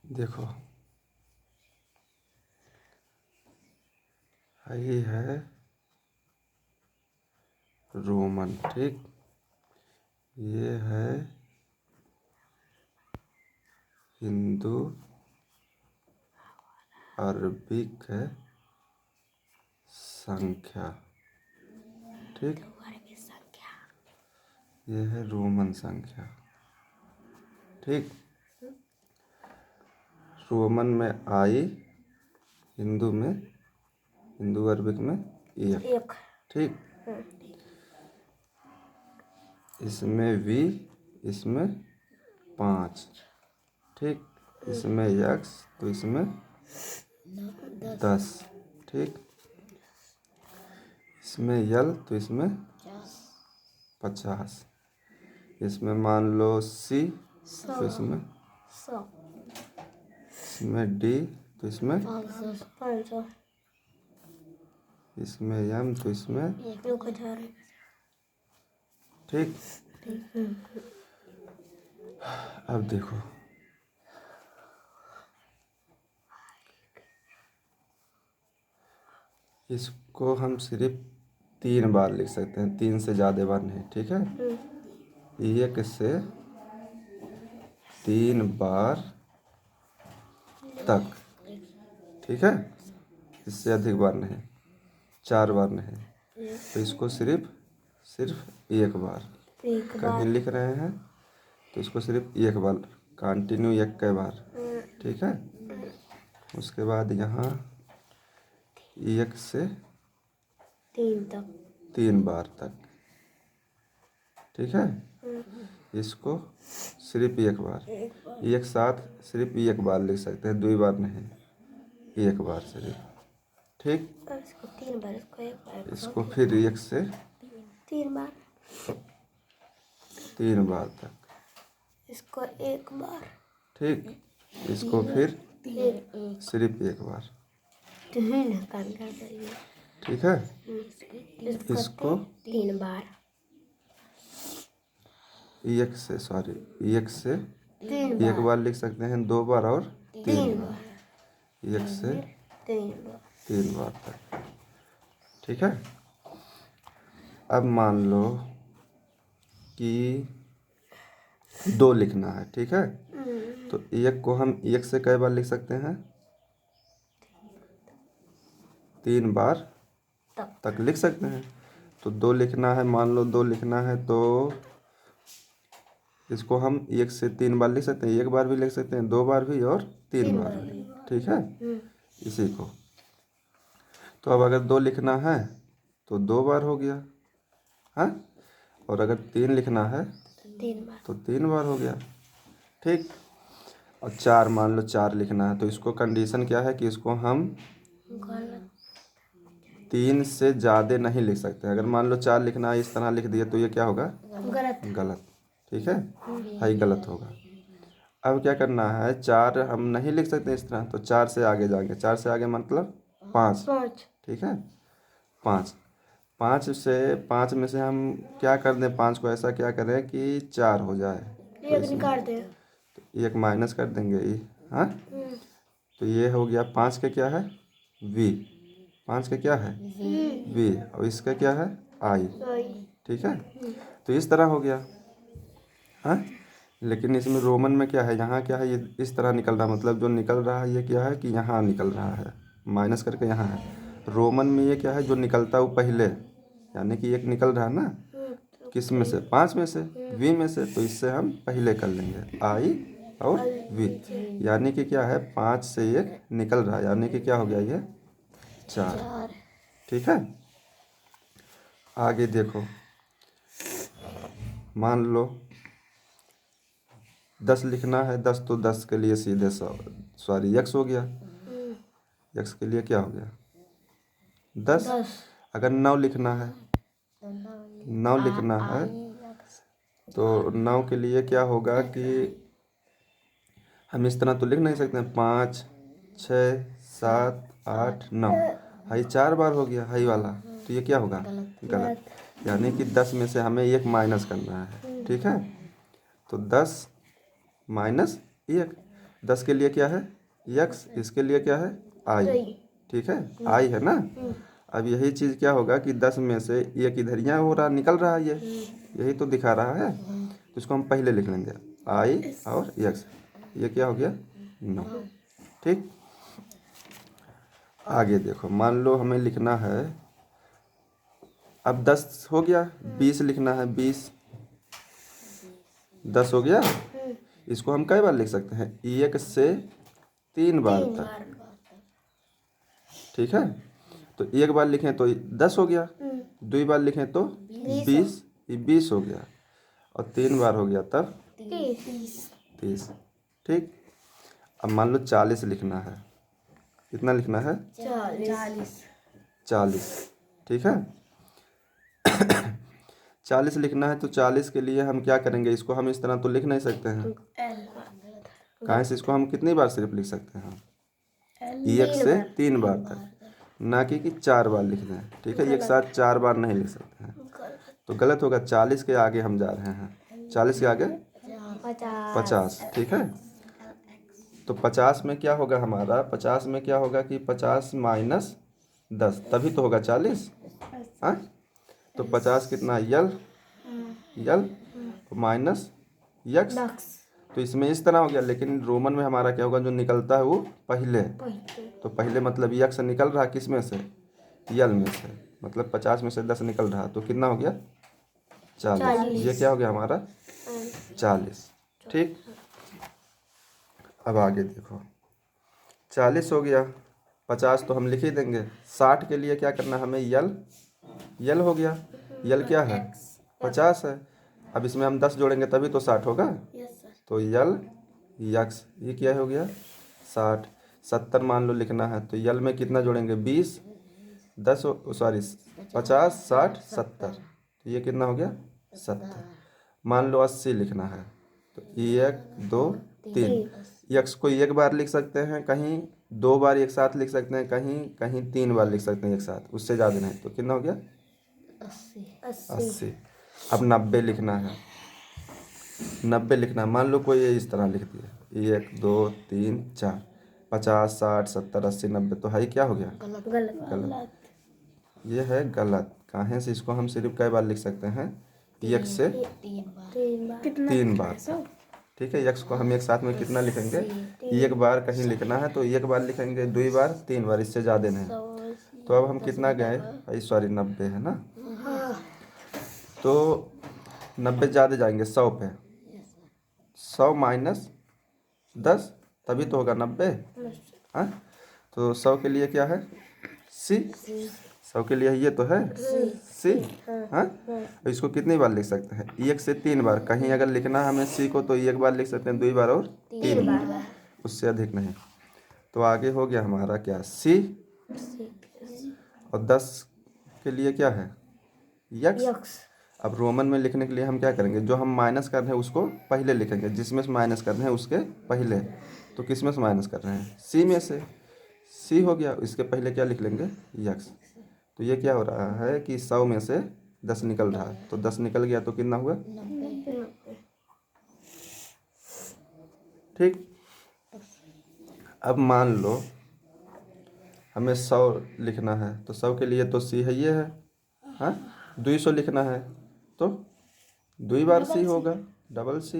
देखो यही है रोमन, ठीक। ये है हिंदू, अरबिक है संख्या, ठीक। ये है रोमन संख्या, ठीक। रोमन में आई, हिंदू अरबिक में एक, ठीक। इसमें वी, इसमें 5, ठीक। इसमें यक्स तो इसमें 10, ठीक। इसमें यल तो इसमें 50। इसमें मान लो सी तो इसमें 100, डी तो इसमें 500, इसमें एम तो इसमें 1000, ठीक। अब देखो इसको हम सिर्फ 3 बार लिख सकते हैं, 3 से ज़्यादा बार नहीं, ठीक है। एक से 3 बार तक, ठीक है। इससे अधिक बार नहीं, 4 बार नहीं। तो इसको सिर्फ एक बार कहीं लिख रहे हैं तो इसको सिर्फ एक बार कंटिन्यू, एक के बार, ठीक है। उसके बाद यहाँ 1 से 3 बार तक, ठीक है। इसको सिर्फ एक बार, एक साथ सिर्फ एक बार लिख सकते हैं, 2 बार नहीं, एक बार सिर्फ, ठीक। इसको 3 बार, इसको 1 बार, इसको फिर 1 से 3 बार, 3 बार तक, इसको 1 बार, ठीक। इसको फिर सिर्फ एक बार, ठीक है। इसको 3 बार, 1 से 1 बार लिख सकते हैं, 2 बार और 3 बार, 1 से 3 बार तक, ठीक है। अब मान लो कि 2 लिखना है, ठीक है। तो 1 को हम 1 से कई बार लिख सकते हैं, 3 बार तक लिख सकते हैं। तो 2 लिखना है, मान लो 2 लिखना है तो इसको हम 1 से 3 बार लिख सकते हैं, 1 बार भी लिख सकते हैं, 2 बार भी और 3 बार भी, ठीक है। इसी को तो अब अगर 2 लिखना है तो 2 बार हो गया, हाँ। और अगर 3 लिखना है तो 3 बार हो गया, ठीक। और 4 मान लो 4 लिखना है तो इसको कंडीशन क्या है कि इसको हम 3 से ज़्यादा नहीं लिख सकते। अगर मान लो 4 लिखना है, इस तरह लिख दिया तो ये क्या होगा? गलत, ठीक है, हाई गलत होगा। अब क्या करना है, 4 हम नहीं लिख सकते इस तरह, तो 4 से आगे जाएंगे, 4 से आगे मतलब 5, ठीक है। 5 से 5 में से हम क्या कर दें, 5 को ऐसा क्या करें कि 4 हो जाए, तो 1 माइनस कर देंगे, हाँ। तो ये हो गया 5 के क्या है, वी, 5 के क्या है, वी, और इसका क्या है, आई, ठीक है। तो इस तरह हो गया, हाँ। लेकिन इसमें रोमन में क्या है, यहाँ क्या है, ये इस तरह निकल रहा, मतलब जो निकल रहा है ये क्या है कि यहाँ निकल रहा है, माइनस करके यहाँ है। रोमन में ये क्या है, जो निकलता है वो पहले, यानी कि एक निकल रहा है ना, किस में से, 5 में से, वी में से, तो इससे हम पहले कर लेंगे आई और वी, यानी कि क्या है 5 से 1 निकल रहा है, यानी कि क्या हो गया ये 4, ठीक है। आगे देखो, मान लो 10 लिखना है, 10 तो 10 के लिए सीधे यक्स हो गया, यक्स के लिए क्या हो गया 10। अगर 9 लिखना है, 9 लिखना है तो 9 के लिए क्या होगा कि हम इस तरह तो लिख नहीं सकते हैं, 5 6 7 8 9, हाई 4 बार हो गया हाई वाला, तो ये क्या होगा गलत, यानी कि 10 में से हमें 1 माइनस करना है, ठीक है। तो 10 माइनस 1, 10 के लिए क्या है x, इसके लिए क्या है i, ठीक है i है ना। अब यही चीज़ क्या होगा कि 10 में से एक इधर यहाँ हो रहा निकल रहा है, ये यही तो दिखा रहा है, तो इसको हम पहले लिख लेंगे i और x, ये क्या हो गया 9, ठीक। आगे देखो, मान लो हमें लिखना है, अब 10 हो गया, 20 लिखना है, 20 10 हो गया, इसको हम कई बार लिख सकते हैं 1 से 3 बार तक, ठीक है। तो एक बार लिखें तो 10 हो गया, 2 बार लिखें तो 20, ये 20 हो गया, और 3 बार हो गया तब 30, ठीक। अब मान लो 40 लिखना है, कितना लिखना है 40, ठीक है। 40 लिखना है तो 40 के लिए हम क्या करेंगे, इसको हम इस तरह तो लिख नहीं सकते हैं, कहाँ से इसको हम कितनी बार सिर्फ लिख सकते हैं, 1 से 3 बार तक, ना कि 4 बार लिख दें, ठीक है। एक साथ 4 बार नहीं लिख सकते हैं, तो गलत होगा। 40 के आगे हम जा रहे हैं, 40 के आगे 50, ठीक है। तो 50 में क्या होगा हमारा, 50 में क्या होगा कि 50 माइनस 10 तभी तो होगा 40, हाँ। तो 50 कितना यल माइनस यक्स, तो इसमें इस तरह हो गया, लेकिन रोमन में हमारा क्या होगा, जो निकलता है वो पहले, तो पहले मतलब यक्स निकल रहा किस में से, यल में से, मतलब 50 में से 10 निकल रहा, तो कितना हो गया 40, ये क्या हो गया हमारा 40, ठीक। अब आगे देखो, 40 हो गया, 50 तो हम लिख ही देंगे, 60 के लिए क्या करना हमें, यल हो गया, यल क्या है 50 है, अब इसमें हम 10 जोड़ेंगे तभी तो 60 होगा, तो यल यक्स, ये क्या हो गया 60। 70 मान लो लिखना है, तो यल में कितना जोड़ेंगे 20, 10 सॉरी 50 60 70, तो ये कितना हो गया 70। मान लो 80 लिखना है, तो 1 2 3, यक्स को एक बार लिख सकते हैं, कहीं 2 बार एक साथ लिख सकते हैं, कहीं कहीं 3 बार लिख सकते हैं एक साथ, उससे ज़्यादा नहीं, तो कितना हो गया 80। अब 90 लिखना है, 90 लिखना है, मान लो कोई इस तरह लिख दिया 1 2 3 4, 50 60 70 80 90, तो हाई क्या हो गया गलत, ये है गलत। कहाँ से इसको हम सिर्फ कई बार लिख सकते हैं, 1 से 3 बार, ठीक है। यक्स को हम एक साथ में कितना लिखेंगे, एक बार कहीं लिखना है तो एक बार लिखेंगे, 2 बार 3 बार, इससे ज़्यादा नहीं। तो अब हम कितना गए, सॉरी 90 है ना, तो 90 ज़्यादा जाएंगे 100 पे, 100 माइनस 10 तभी तो होगा 90, हाँ। तो 100 के लिए क्या है सी, 100 के लिए ये तो है सी, हाँ। इसको कितनी बार लिख सकते हैं, 1 से 3 बार, कहीं अगर लिखना है हमें सी को तो एक बार लिख सकते हैं, 2 बार और 3 बार, उससे अधिक नहीं। तो आगे हो गया हमारा क्या सी, और 10 के लिए क्या है यक्स। अब रोमन में लिखने के लिए हम क्या करेंगे, जो हम माइनस कर रहे हैं उसको पहले लिखेंगे, जिसमें से माइनस कर रहे हैं उसके पहले, तो किस में से माइनस कर रहे हैं सी में से, सी हो गया, इसके पहले क्या लिख लेंगे यक्स। तो ये क्या हो रहा है कि 100 में से 10 निकल रहा है, तो 10 निकल गया तो कितना हुआ 90, ठीक। अब मान लो हमें 100 लिखना है, तो 100 के लिए तो सी है, ये है, हाँ। 200 लिखना है तो 2 बार सी होगा, डबल सी।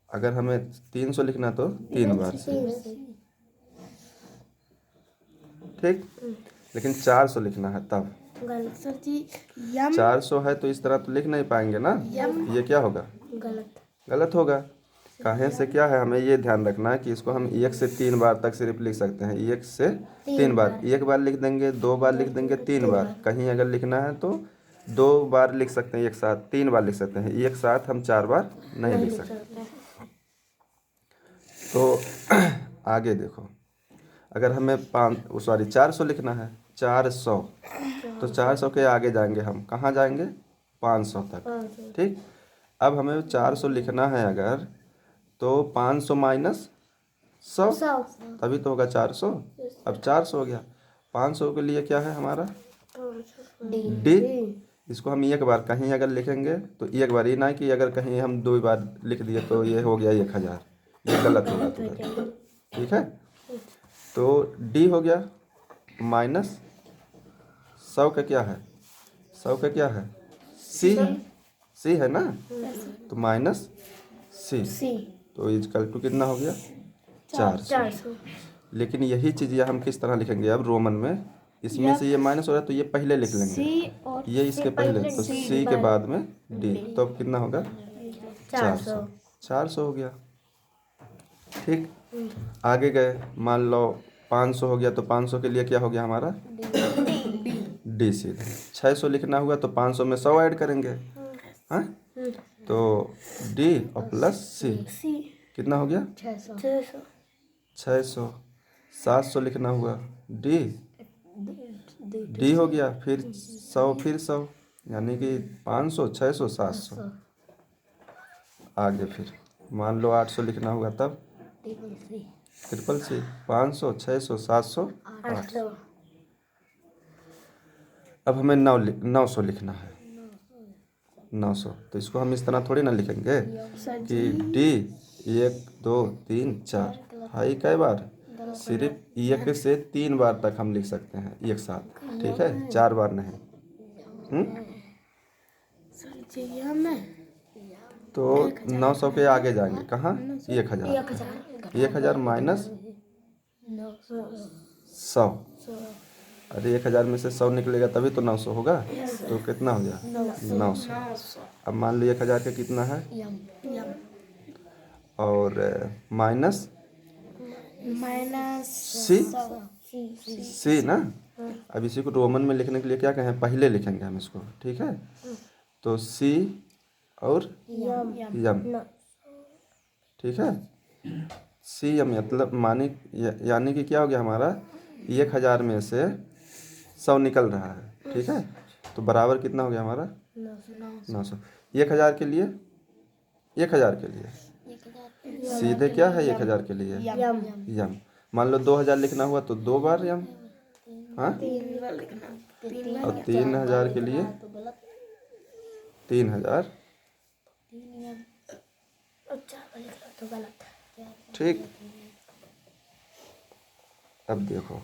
अगर हमें 300 लिखना तो 3 बार सी, ठीक। लेकिन 400 लिखना है तब, 400 है तो इस तरह तो लिख नहीं पाएंगे ना, ये क्या होगा गलत होगा। काहे से क्या है, हमें ये ध्यान रखना है कि इसको हम 1 से 3 बार तक सिर्फ लिख सकते हैं, 1 से 3 बार, 1 बार लिख देंगे, 2 बार लिख देंगे, 3 बार, कहीं अगर लिखना है तो 2 बार लिख सकते हैं एक साथ, 3 बार लिख सकते हैं, एक साथ हम 4 बार नहीं लिख सकते। तो आगे देखो, अगर हमें 400 लिखना है, 400, तो 400 के आगे जाएंगे हम, कहाँ जाएंगे 500 तक, ठीक। अब हमें 400 लिखना है अगर, तो 500 माइनस 100 तभी तो होगा 400, अब 400 हो गया। 500 के लिए क्या है हमारा डी, इसको हम एक बार कहीं अगर लिखेंगे तो एक बार, ये ना कि अगर कहीं हम 2 बार लिख दिए तो ये हो गया 1000, ये गलत होगा तुरंत। ठीक है, तो डी हो गया माइनस 100 का क्या है, 100 का क्या है सी, सी है ना, तो माइनस सी, तो इजकल टू कितना हो गया 400। 400। लेकिन यही चीज़ ये हम किस तरह लिखेंगे अब रोमन में, इसमें से ये माइनस हो रहा है तो ये पहले लिख लेंगे, ये इसके पहले, तो सी के बाद में डी, तो अब कितना होगा 400, 400 हो गया। ठीक, आगे गए, मान लो 500 हो गया, तो 500 के लिए क्या हो गया हमारा डी सीधे। 600 लिखना हुआ तो 500 में 100 ऐड करेंगे, हाँ, तो डी और प्लस सी कितना हो गया 600। 600। 700 लिखना हुआ डी, डी हो गया, फिर 100, फिर 100, यानी कि 500, 600, 700। आगे फिर मान लो 800 लिखना हुआ तब ट्रिपल सी, 500, 600, 700, 800। अब हमें 900 लिखना है, 900, तो इसको हम इस तरह थोड़ी ना लिखेंगे कि डी 1 2 3 4, हाई कई बार, सिर्फ 1 से 3 बार तक हम लिख सकते हैं एक साथ, ठीक है, 4 बार नहीं। तो 900 के आगे जाएंगे कहाँ, 1000, 1000 माइनस 100, अरे 1000 में से 100 निकलेगा तभी तो 900 होगा, तो कितना हो गया 900। अब मान लो 1000 का कितना है, और माइनस सी, सी ना। अब इसी को रोमन में लिखने के लिए क्या कहें, पहले लिखेंगे हम इसको, ठीक है, तो सी और यम, ठीक है, सी यम मतलब यानी कि क्या हो गया हमारा 1000 में से 100 निकल रहा है, ठीक है, तो बराबर कितना हो गया हमारा 900। 1000 के लिए, 1000 के लिए सीधे क्या है 1000 के लिए यम। मान लो 2000 लिखना हुआ तो 2 बार यम, हाँ, और 3000 के लिए 3000, ठीक। अब देखो